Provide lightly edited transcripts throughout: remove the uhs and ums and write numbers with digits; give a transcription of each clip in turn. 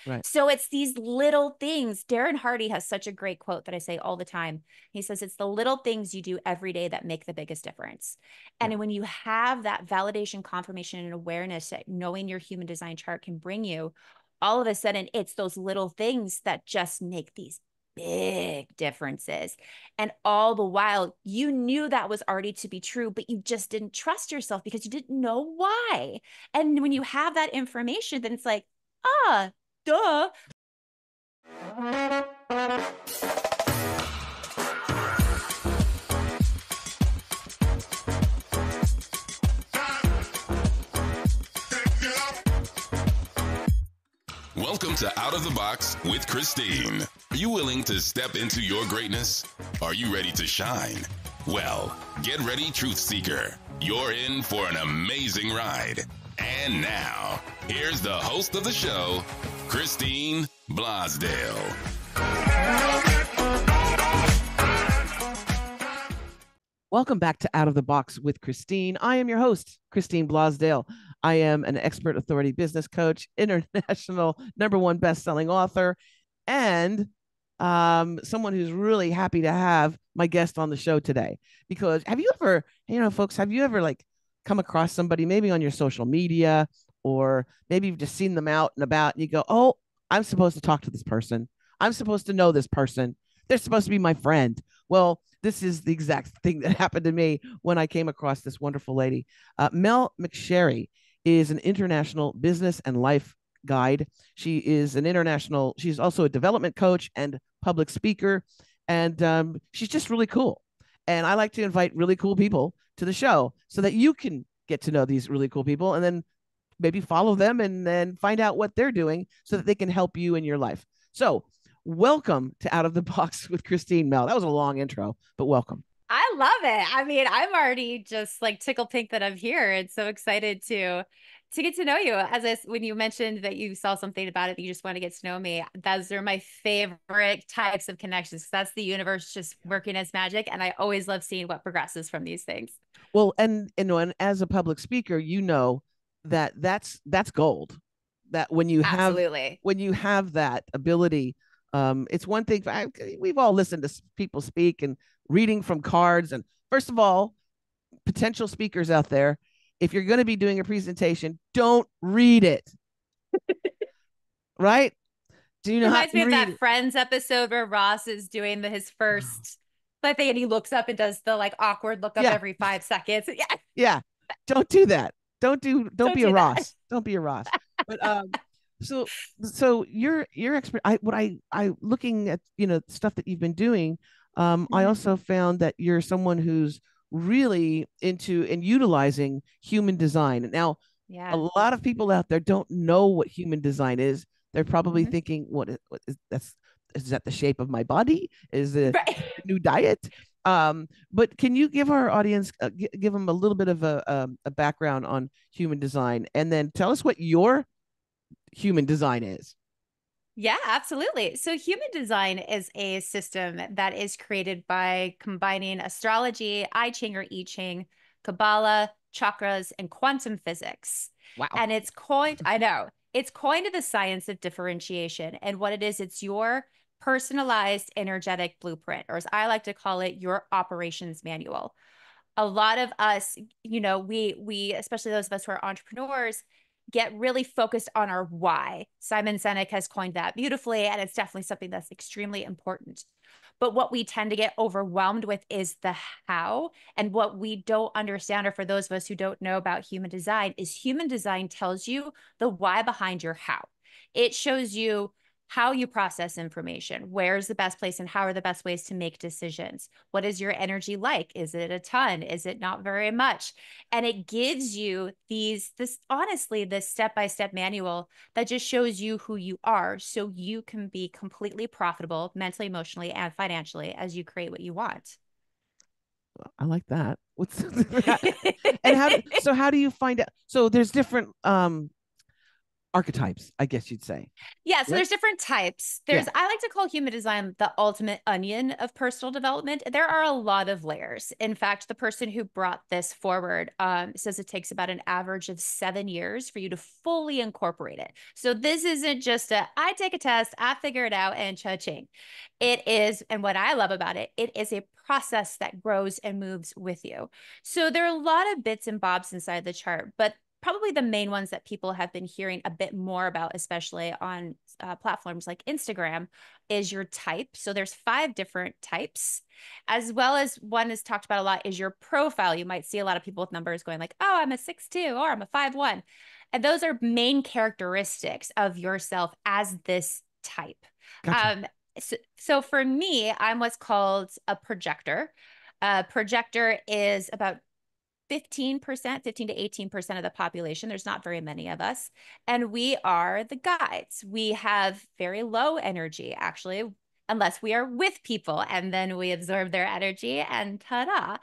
Right. So it's these little things. Darren Hardy has such a great quote that I say all the time. He says, it's the little things you do every day that make the biggest difference. Yeah. And when you have that validation, confirmation, and awareness that knowing your human design chart can bring you, all of a sudden it's those little things that just make these big differences. And all the while, you knew that was already to be true, but you just didn't trust yourself because you didn't know why. And when you have that information, then it's like, ah, duh. Welcome to Out of the Box with Christine. Are you willing to step into your greatness? Are you ready to shine? Well, get ready, Truth Seeker. You're in for an amazing ride. And now, here's the host of the show, Christine Blosdale. Welcome back to Out of the Box with Christine. I am your host, Christine Blosdale. I am an expert authority business coach, international #1 best-selling author, and someone who's really happy to have my guest on the show today. Because have you ever, folks, have you ever come across somebody maybe on your social media, or maybe you've just seen them out and about and you go, oh, I'm supposed to talk to this person. I'm supposed to know this person. They're supposed to be my friend. Well, this is the exact thing that happened to me when I came across this wonderful lady. Mel McSherry is an international business and life guide. She's also a development coach and public speaker. And she's just really cool. And I like to invite really cool people to the show so that you can get to know these really cool people and then maybe follow them and then find out what they're doing so that they can help you in your life. So welcome to Out of the Box with Christine, Mel. That was a long intro, but welcome. I love it. I mean, I'm already just tickled pink that I'm here and so excited to get to know you. When you mentioned that you saw something about it, that you just want to get to know me. Those are my favorite types of connections. That's the universe just working as magic. And I always love seeing what progresses from these things. Well, and as a public speaker, that's gold. That when you have that ability, it's one thing. We've all listened to people speak and reading from cards. And first of all, potential speakers out there, if you're going to be doing a presentation, don't read it. Right? Do you know Reminds how me to of read that it? Friends episode where Ross is doing his first thing and he looks up and does the awkward look up every 5 seconds. Yeah. Yeah. Don't do that. Don't be a Ross. That. Don't be a Ross. But so you're expert. I looking at stuff that you've been doing. I also found that you're someone who's really into and utilizing human design. Now, a lot of people out there don't know what human design is. They're probably thinking, what is that the shape of my body? Is it a new diet? But can you give our audience, give them a little bit of a background on human design, and then tell us what your human design is? Yeah, absolutely. So human design is a system that is created by combining astrology, Ching or Ching, Kabbalah, chakras, and quantum physics. Wow. And it's coined the science of differentiation. And what it is, it's your personalized energetic blueprint, or as I like to call it, your operations manual. A lot of us, we especially those of us who are entrepreneurs, get really focused on our why. Simon Sinek has coined that beautifully, and it's definitely something that's extremely important. But what we tend to get overwhelmed with is the how. And what we don't understand, or for those of us who don't know about human design, is human design tells you the why behind your how. It shows you how you process information, where's the best place and how are the best ways to make decisions. What is your energy like? Is it a ton? Is it not very much? And it gives you this step-by-step manual that just shows you who you are so you can be completely profitable mentally, emotionally, and financially as you create what you want. I like that. And how do you find out? So there's different archetypes, I guess you'd say. Yeah, so Yep. there's different types. Yeah. I like to call human design the ultimate onion of personal development. There are a lot of layers. In fact, the person who brought this forward says it takes about an average of 7 years for you to fully incorporate it. So this isn't just I take a test, I figure it out, and cha-ching. It is, and what I love about it, it is a process that grows and moves with you. So there are a lot of bits and bobs inside the chart, but probably the main ones that people have been hearing a bit more about, especially on platforms like Instagram, is your type. So there's 5 different types, as well as one is talked about a lot is your profile. You might see a lot of people with numbers going like, oh, I'm a 6'2" or I'm a 5'1". And those are main characteristics of yourself as this type. Gotcha. So for me, I'm what's called a projector. Projector is about 15%, 15 to 18% of the population. There's not very many of us. And we are the guides. We have very low energy, actually, unless we are with people. And then we absorb their energy and ta-da.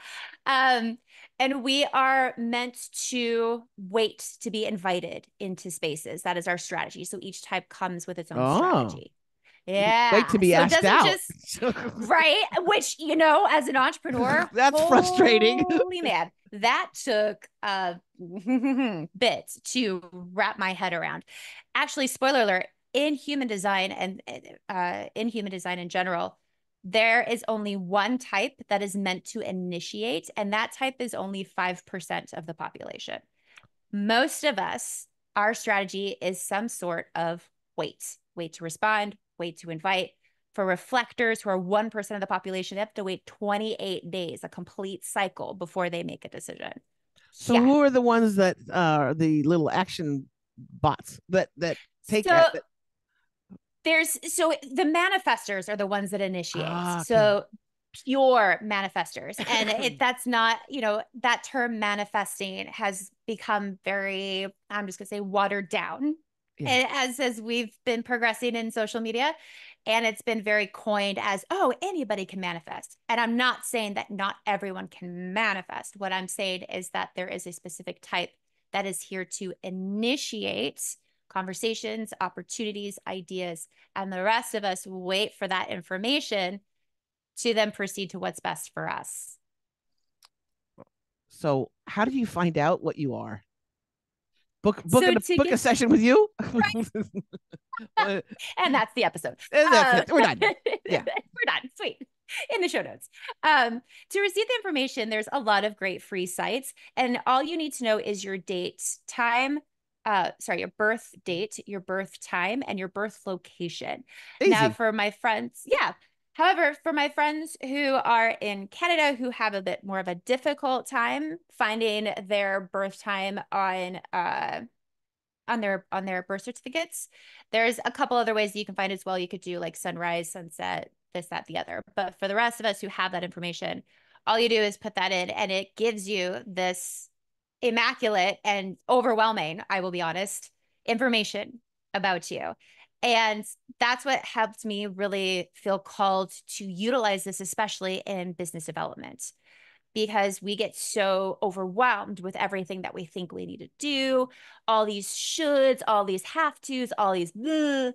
And we are meant to wait to be invited into spaces. That is our strategy. So each type comes with its own strategy. Wait to Yeah. be So it asked doesn't out. just, right? Which, as an entrepreneur, That's frustrating. Holy man, that took a bit to wrap my head around. Actually, spoiler alert, in human design and in human design in general, there is only one type that is meant to initiate, and that type is only 5% of the population. Most of us, our strategy is some sort of wait to respond, wait to invite. For reflectors, who are 1% of the population, they have to wait 28 days, a complete cycle, before they make a decision. So Yeah. who are the ones that are the little action bots that take So that? so the manifestors are the ones that initiate. Okay. So pure manifestors. And that's not, that term manifesting has become very, I'm just gonna say, watered down. Yeah. As we've been progressing in social media, and it's been very coined as, oh, anybody can manifest. And I'm not saying that not everyone can manifest. What I'm saying is that there is a specific type that is here to initiate conversations, opportunities, ideas, and the rest of us wait for that information to then proceed to what's best for us. So how do you find out what you are? Book a session with you. Right. And that's the episode. And that's it. We're done. Yeah. We're done. Sweet. In the show notes. To receive the information, there's a lot of great free sites. And all you need to know is your date, time, your birth date, your birth time, and your birth location. Easy. Now, for my friends, yeah. However, for my friends who are in Canada who have a bit more of a difficult time finding their birth time on their birth certificates, there's a couple other ways that you can find as well. You could do like sunrise, sunset, this, that, the other. But for the rest of us who have that information, all you do is put that in, and it gives you this immaculate and overwhelming, I will be honest, information about you. And that's what helped me really feel called to utilize this, especially in business development, because we get so overwhelmed with everything that we think we need to do, all these shoulds, all these have tos, all these bleh,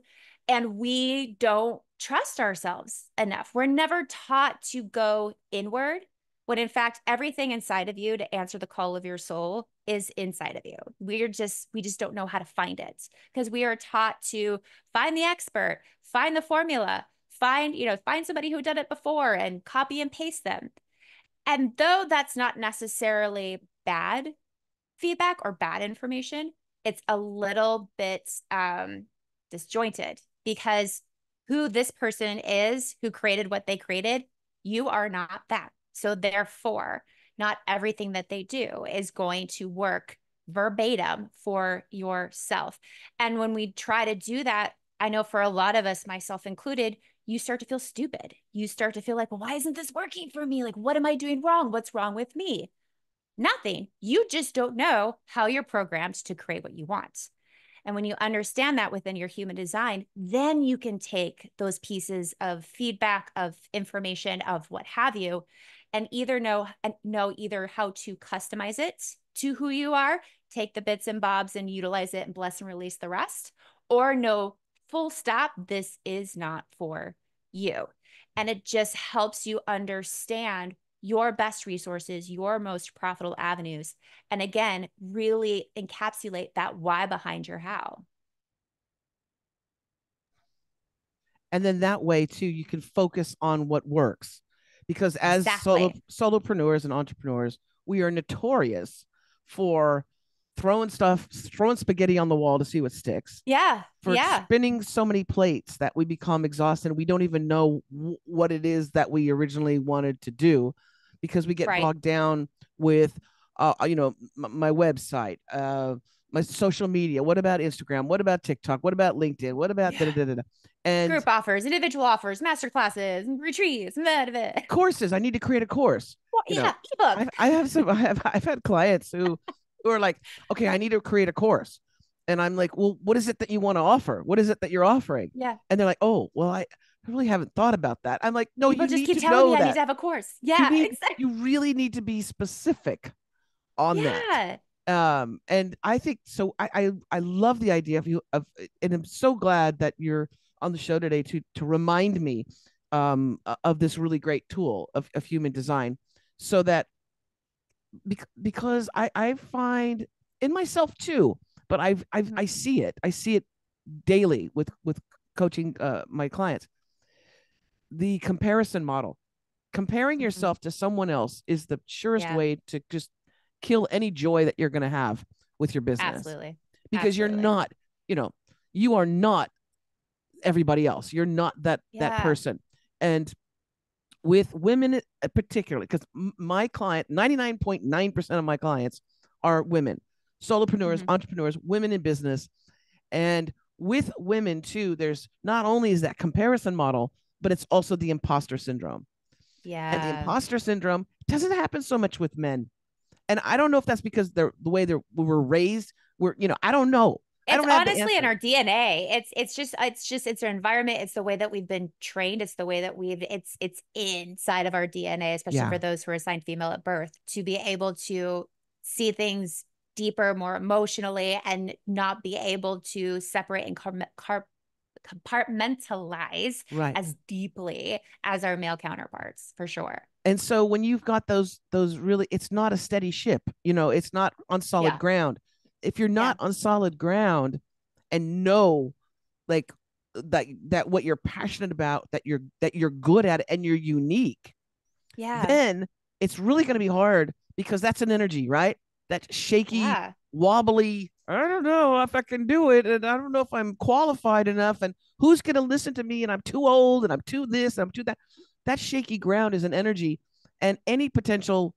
and we don't trust ourselves enough. We're never taught to go inward, when in fact, everything inside of you to answer the call of your soul is inside of you. We just don't know how to find it, because we are taught to find the expert, find the formula, find somebody who did it before and copy and paste them. And though that's not necessarily bad feedback or bad information, it's a little bit disjointed, because who this person is, who created what they created, you are not that. So therefore, not everything that they do is going to work verbatim for yourself. And when we try to do that, I know for a lot of us, myself included, you start to feel stupid. You start to feel like, well, why isn't this working for me? Like, what am I doing wrong? What's wrong with me? Nothing. You just don't know how you're programmed to create what you want. And when you understand that within your human design, then you can take those pieces of feedback, of information, of what have you, and either know either how to customize it to who you are take the bits and bobs and utilize it and bless and release the rest, or no, full stop, this is not for you. And it just helps you understand your best resources, your most profitable avenues. And again, really encapsulate that why behind your how. And then that way too, you can focus on what works. Because as solopreneurs and entrepreneurs, we are notorious for throwing spaghetti on the wall to see what sticks. Yeah. For spinning so many plates that we become exhausted. We don't even know what it is that we originally wanted to do, because we get bogged down with, my website, my social media. What about Instagram? What about TikTok? What about LinkedIn? What about and group offers, individual offers, master classes, retreats, courses? I need to create a course. Well, ebook. I've had clients who are like, okay, I need to create a course. And I'm like, well, what is it that you want to offer? What is it that you're offering? Yeah. And they're like, oh, well, I really haven't thought about that. I'm like, no, People you just need keep to telling know me that. I need to have a course. Yeah, exactly. You really need to be specific on that. And I think so. I love the idea of, and I'm so glad that you're on the show today to remind me of this really great tool of human design, so that because I find in myself too, but I see it daily with coaching my clients. The comparison model, comparing yourself to someone else, is the surest way to just kill any joy that you're going to have with your business. Absolutely. Because you're not, you are not everybody else. You're not that person. And with women particularly, because my client, 99.9% of my clients are women, solopreneurs, entrepreneurs, women in business. And with women too, there's not only is that comparison model, but it's also the imposter syndrome. Yeah. And the imposter syndrome doesn't happen so much with men. And I don't know if that's because the way we were raised. I don't know. It's honestly in our DNA. It's our environment. It's the way that we've been trained. It's the way that it's inside of our DNA, especially for those who are assigned female at birth, to be able to see things deeper, more emotionally, and not be able to separate and compartmentalize as deeply as our male counterparts, for sure. And so when you've got those really, it's not a steady ship, it's not on solid ground. If you're not on solid ground and know like that what you're passionate about, that you're good at it and you're unique, then it's really going to be hard, because that's an energy, right? That shaky, wobbly, I don't know if I can do it, and I don't know if I'm qualified enough, and who's going to listen to me, and I'm too old, and I'm too this, and I'm too that. That shaky ground is an energy, and any potential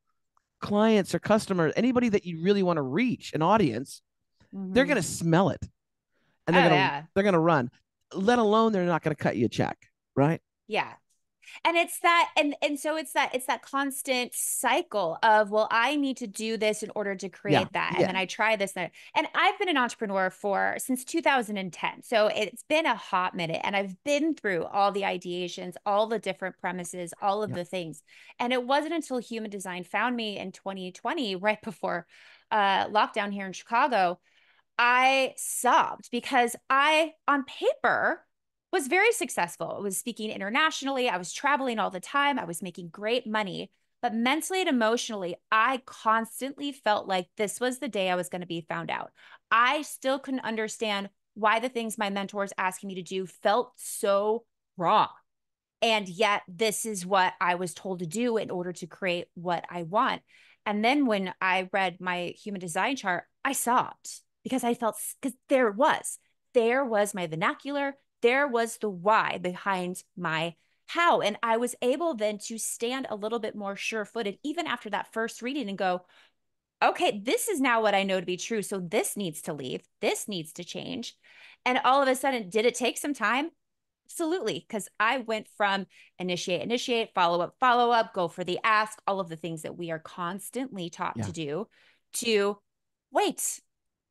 clients or customers, anybody that you really want to reach, an audience, they're going to smell it, and they're going to run. Let alone they're not going to cut you a check, right? Yeah. And it's that, and so it's that constant cycle of, well, I need to do this in order to create that. And then I try this. And I've been an entrepreneur since 2010. So it's been a hot minute, and I've been through all the ideations, all the different premises, all of the things. And it wasn't until Human Design found me in 2020, right before lockdown here in Chicago, I sobbed, because on paper, was very successful. I was speaking internationally. I was traveling all the time. I was making great money. But mentally and emotionally, I constantly felt like this was the day I was going to be found out. I still couldn't understand why the things my mentors asking me to do felt so wrong. And yet this is what I was told to do in order to create what I want. And then when I read my human design chart, I sobbed, because I felt, because there was my vernacular. There was the why behind my how. And I was able then to stand a little bit more sure-footed, even after that first reading, and go, okay, this is now what I know to be true. So this needs to leave. This needs to change. And all of a sudden, did it take some time? Absolutely. Because I went from initiate, follow up, go for the ask, all of the things that we are constantly taught to do, to wait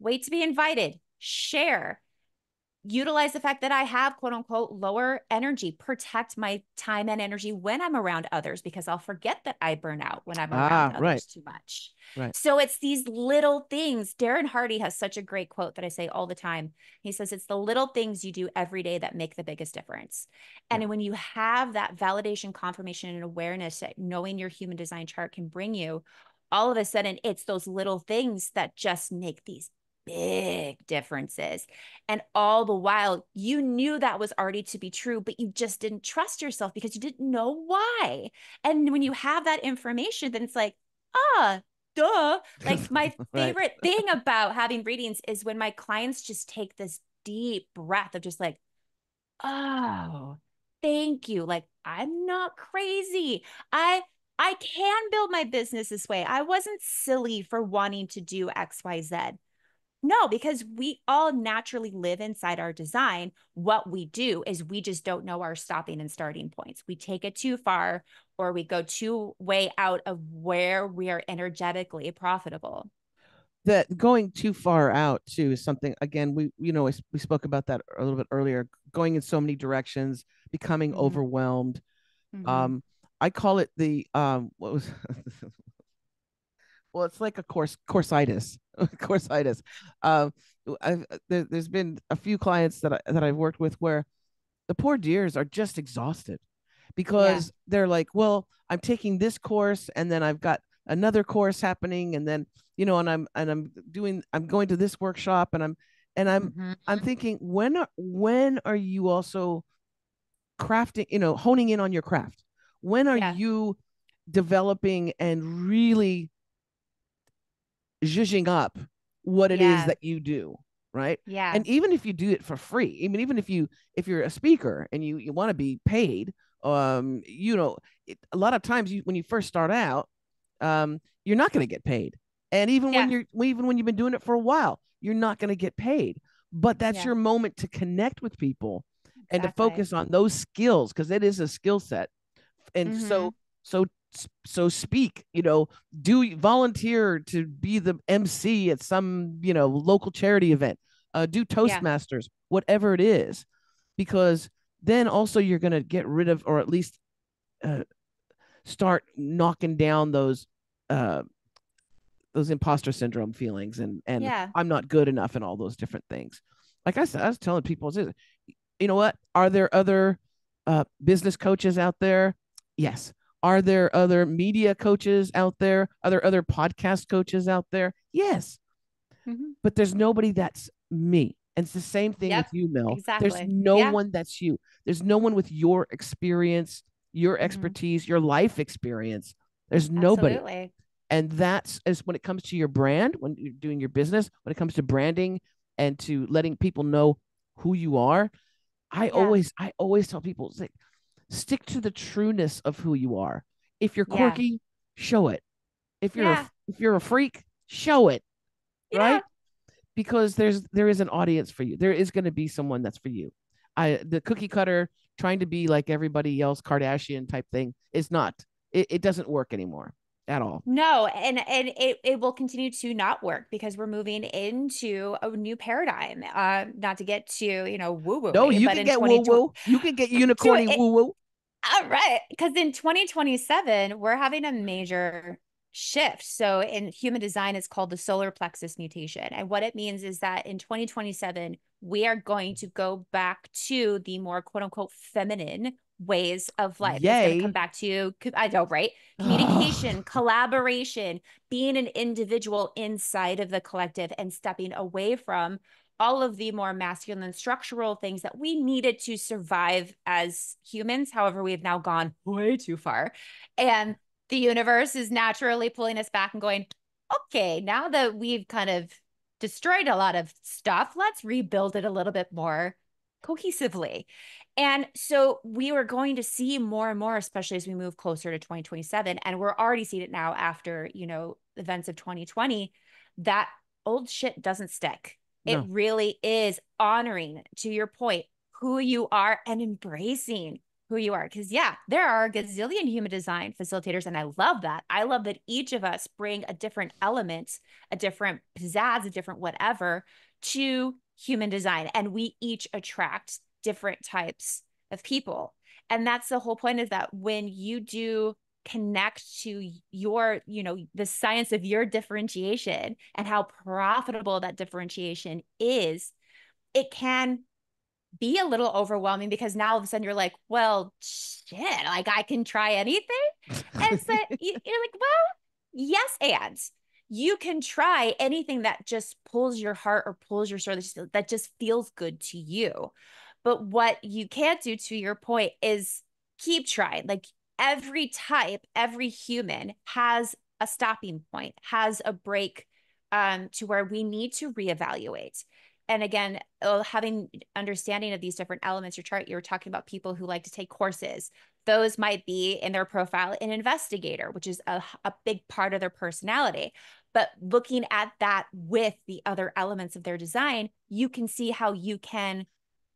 to be invited, share, utilize the fact that I have quote unquote lower energy, protect my time and energy when I'm around others, because I'll forget that I burn out when I'm around Right. others too much. Right. So it's these little things. Darren Hardy has such a great quote that I say all the time. He says, it's the little things you do every day that make the biggest difference. And Yeah. when you have that validation, confirmation, and awareness that knowing your human design chart can bring you, all of a sudden it's those little things that just make these big differences. And all the while, you knew that was already to be true, but you just didn't trust yourself because you didn't know why. And when you have that information, then it's like, ah, duh. Like my Right. favorite thing about having readings is when my clients just take this deep breath of just like, oh, thank you. Like, I'm not crazy. I can build my business this way. I wasn't silly for wanting to do XYZ. No, because we all naturally live inside our design. What we do is we just don't know our stopping and starting points. We take it too far, or we go too way out of where we are energetically profitable. That going too far out too is something, again, we spoke about that a little bit earlier, going in so many directions, becoming Mm-hmm. overwhelmed. Mm-hmm. I call it the what was well, it's like a coursitis. Coursitis. There's been a few clients that I've worked with where the poor dears are just exhausted Yeah. because they're like, well, I'm taking this course and then I've got another course happening, and then I'm going to this workshop, and Mm-hmm. I'm thinking, when are you also crafting, honing in on your craft? When are Yeah. you developing and really zhuzhing up what it is Yeah. that you do, right? Yeah. And even if you do it for free, even if you're a speaker and you want to be paid, a lot of times when you first start out, you're not going to get paid. And Yeah. even when you've been doing it for a while, you're not going to get paid. But that's Yeah. your moment to connect with people and to Exactly. focus on those skills, because it is a skill set. And Mm-hmm. so speak, do volunteer to be the MC at some, local charity event, do Yeah. Toastmasters, whatever it is, because then also you're going to get rid of, or at least uh, start knocking down uh, those imposter syndrome feelings, and Yeah. I'm not good enough and all those different things. Like I said, I was telling people, you know what? Are there other business coaches out there? Yes. Are there other media coaches out there? Are there other podcast coaches out there? Yes. Mm-hmm. But there's nobody that's me. And it's the same thing Yep. with you, Mel. There's Exactly. no Yeah. one that's you. There's no one with your experience, your Mm-hmm. expertise, your life experience. There's nobody. Absolutely. And that's as when it comes to your brand, when you're doing your business, when it comes to branding and to letting people know who you are. Yeah. I always tell people, it's like, stick to the trueness of who you are. If you're Yeah. quirky, show it. Yeah. If you're a freak, show it, Yeah. right? Because there is an audience for you. There is going to be someone that's for you. The cookie cutter trying to be like everybody else, Kardashian type thing, is not. It doesn't work anymore at all. No, and it will continue to not work because we're moving into a new paradigm. Not to get to, woo No, woo, you but can in get woo 2020, woo. You can get to unicorny it, woo woo. all right, because in 2027 we're having a major shift. So in human design, it's called the solar plexus mutation, and what it means is that in 2027 we are going to go back to the more quote unquote feminine ways of life. It's going to come Yay. back to, I know, right? Oh, Communication, collaboration, being an individual inside of the collective and stepping away from all of the more masculine structural things that we needed to survive as humans. However, we have now gone way too far. And the universe is naturally pulling us back and going, okay, now that we've kind of destroyed a lot of stuff, let's rebuild it a little bit more cohesively. And so we were going to see more and more, especially as we move closer to 2027. And we're already seeing it now after, events of 2020, that old shit doesn't stick. It no. really is honoring, to your point, who you are and embracing who you are. Because, yeah, there are a gazillion human design facilitators. And I love that. I love that each of us bring a different element, a different pizzazz, a different whatever to human design, and we each attract different types of people. And that's the whole point, is that when you do connect to your, the science of your differentiation and how profitable that differentiation is, it can be a little overwhelming, because now all of a sudden you're like, well, shit, like I can try anything. And so you're like, well, yes, and you can try anything that just pulls your heart or pulls your soul, that just feels good to you. But what you can't do, to your point, is keep trying. Like every type, every human has a stopping point, has a break, to where we need to reevaluate. And again, having understanding of these different elements, your chart, you were talking about people who like to take courses. Those might be in their profile an investigator, which is a big part of their personality. But looking at that with the other elements of their design, you can see how you can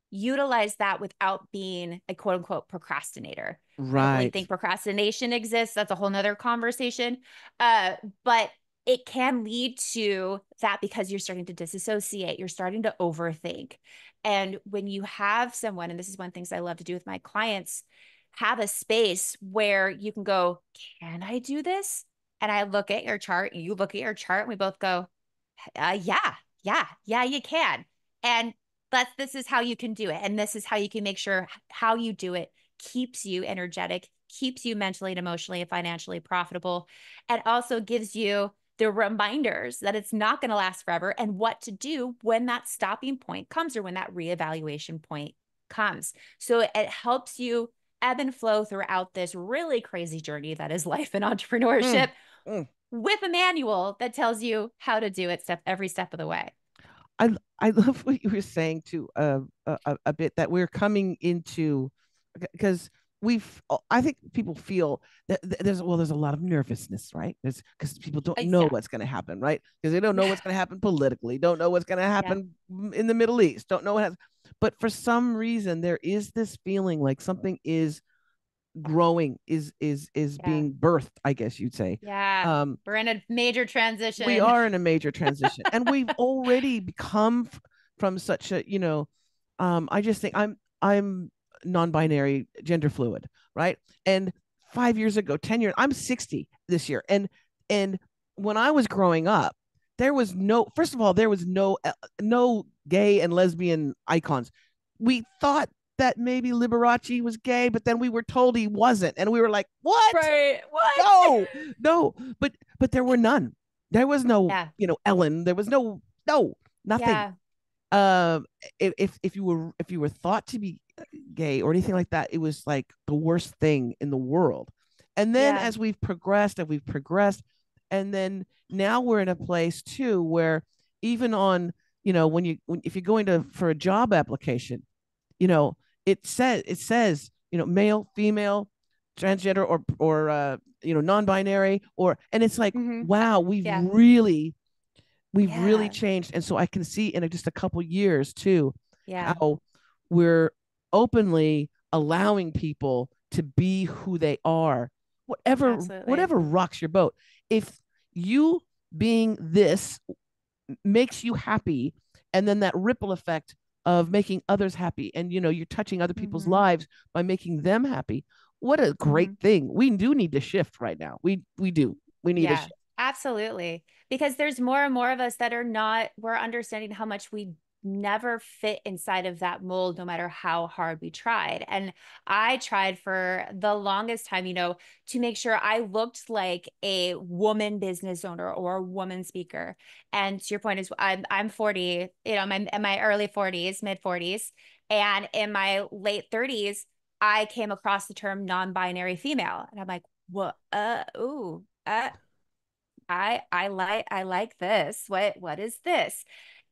utilize that without being a quote unquote procrastinator. I don't really think procrastination exists. That's a whole nother conversation. But it can lead to that, because you're starting to disassociate, you're starting to overthink. And when you have someone, and this is one of the things I love to do with my clients, have a space where you can go, can I do this? And I look at your chart, and you look at your chart, and we both go, yeah, you can. And this is how you can do it. And this is how you can make sure how you do it keeps you energetic, keeps you mentally and emotionally and financially profitable, and also gives you the reminders that it's not going to last forever, and what to do when that stopping point comes, or when that reevaluation point comes. So it helps you ebb and flow throughout this really crazy journey that is life and entrepreneurship, with a manual that tells you how to do it every step of the way. I love what you were saying too, a bit, that we're coming into, because I think people feel that there's a lot of nervousness, right? There's, because people don't know what's going to happen, right? Because they don't know what's going to happen politically, don't know what's going to happen in the Middle East, don't know what has, but for some reason there is this feeling like something is growing, is being birthed, I guess you'd say. We're in a major transition. We are in a major transition, and we've already become from such a, I just think I'm non-binary, gender fluid, right? And 5 years ago, 10 years, I'm 60 this year, and when I was growing up, there was no, first of all, there was no gay and lesbian icons. We thought that maybe Liberace was gay, but then we were told he wasn't, and we were like, what? Right? What? No. But there were none. There was no, Ellen. There was nothing. If you were thought to be gay or anything like that, it was like the worst thing in the world. And then as we've progressed, and then now we're in a place too where even on, if you're going for a job application, it says, male, female, transgender, or non-binary, and it's like, wow, we've really changed. And so I can see in just a couple years too, how we're openly allowing people to be who they are, whatever rocks your boat. If you being this makes you happy, and then that ripple effect of making others happy, and you're touching other people's lives by making them happy, what a great thing. We do need to shift right now. We do. We need to shift. Absolutely. Because there's more and more of us that we're understanding how much we never fit inside of that mold, no matter how hard we tried. And I tried for the longest time, to make sure I looked like a woman business owner or a woman speaker. And to your point is, I'm 40, in my early 40s, mid 40s, and in my late 30s, I came across the term non-binary female, and I'm like, what? I like this. What is this?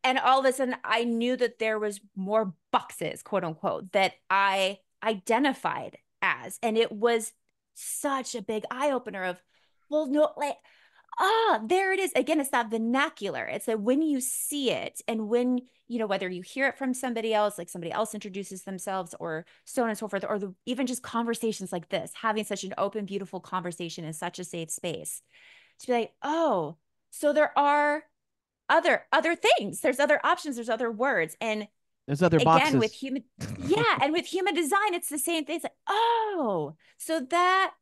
And all of a sudden I knew that there was more boxes, quote unquote, that I identified as. And it was such a big eye opener of, well, no, like, there it is. Again, it's that vernacular. It's that when you see it, and when, whether you hear it from somebody else, like somebody else introduces themselves, or so on and so forth, or even just conversations like this, having such an open, beautiful conversation in such a safe space, to be like, oh, so there are other things. There's other options. There's other words. And there's other again, boxes. with human, yeah. And with human design, it's the same thing. It's like, oh, so that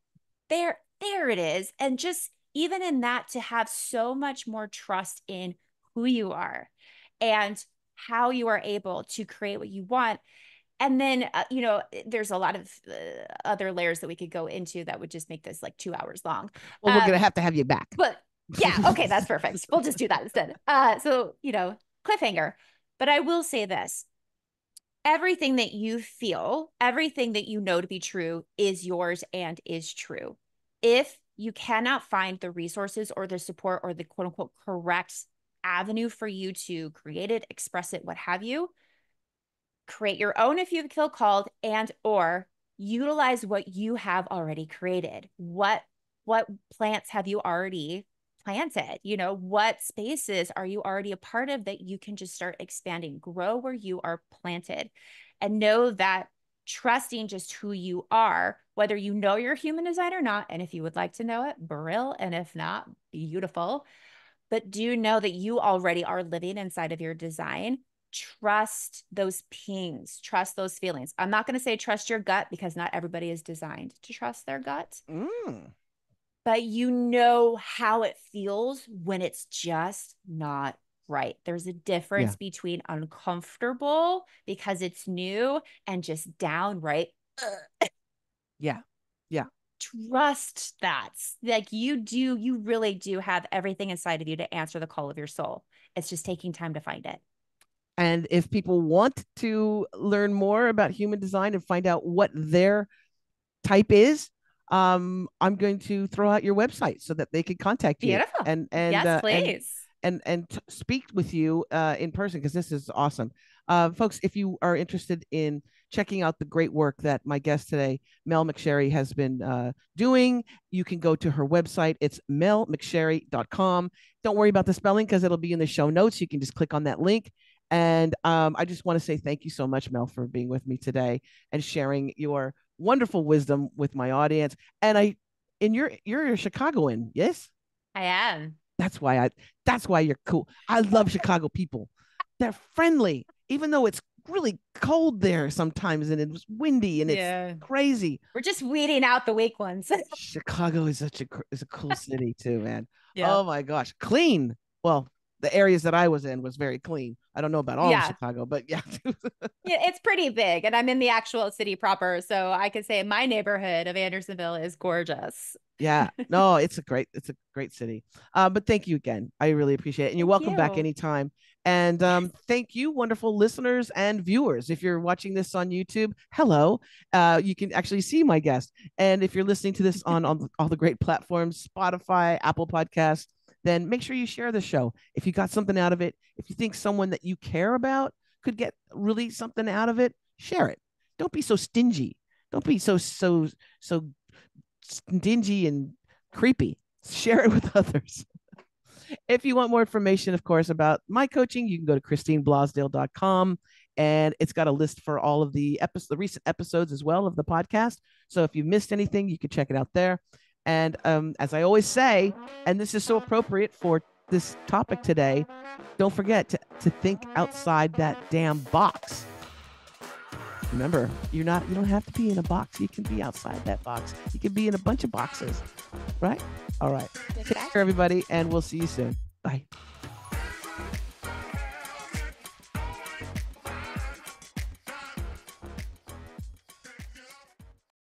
there it is. And just even in that, to have so much more trust in who you are and how you are able to create what you want. And then, there's a lot of other layers that we could go into that would just make this like 2 hours long. Well, we're going to have you back. But yeah, okay, that's perfect. We'll just do that instead. So, cliffhanger. But I will say this. Everything that you feel, everything that you know to be true is yours and is true. If you cannot find the resources or the support or the quote unquote correct avenue for you to create it, express it, what have you, create your own if you feel called, and or utilize what you have already created. What plants have you already planted? What spaces are you already a part of that you can just start expanding? Grow where you are planted, and know that trusting just who you are, whether you know you're a human design or not, and if you would like to know it, brill, and if not, beautiful. But do know that you already are living inside of your design. Trust those pings, trust those feelings. I'm not going to say trust your gut, because not everybody is designed to trust their gut. But you know how it feels when it's just not right. There's a difference between uncomfortable because it's new and just downright. Yeah. Trust that. Like you really do have everything inside of you to answer the call of your soul. It's just taking time to find it. And if people want to learn more about human design and find out what their type is, I'm going to throw out your website so that they can contact you. Beautiful. And yes, please. And speak with you in person, because this is awesome. Folks, if you are interested in checking out the great work that my guest today, Mel McSherry, has been doing, you can go to her website. It's melmcsherry.com. Don't worry about the spelling, because it'll be in the show notes. You can just click on that link. And I just want to say thank you so much, Mel, for being with me today and sharing your wonderful wisdom with my audience. And you're a Chicagoan, yes? I am. That's why you're cool. I love Chicago people. They're friendly, even though it's really cold there sometimes, and it's windy and it's crazy. We're just weeding out the weak ones. Chicago is is a cool city too, man. Yeah. Oh my gosh, clean. Well, the areas that I was in was very clean. I don't know about all of Chicago, but yeah. Yeah, it's pretty big. And I'm in the actual city proper. So I could say my neighborhood of Andersonville is gorgeous. Yeah, no, it's a great city. But thank you again. I really appreciate it. And you're welcome back anytime. And thank you, wonderful listeners and viewers. If you're watching this on YouTube, hello. You can actually see my guest. And if you're listening to this on all the great platforms, Spotify, Apple Podcasts, then make sure you share the show. If you got something out of it, if you think someone that you care about could get really something out of it, share it. Don't be so stingy. Don't be so stingy and creepy. Share it with others. If you want more information, of course, about my coaching, you can go to christineblosdale.com, and it's got a list for all of the recent episodes as well of the podcast. So if you missed anything, you can check it out there. And as I always say, and this is so appropriate for this topic today, don't forget to think outside that damn box. Remember, you don't have to be in a box. You can be outside that box. You can be in a bunch of boxes, right? All right. Take care, everybody, and we'll see you soon. Bye.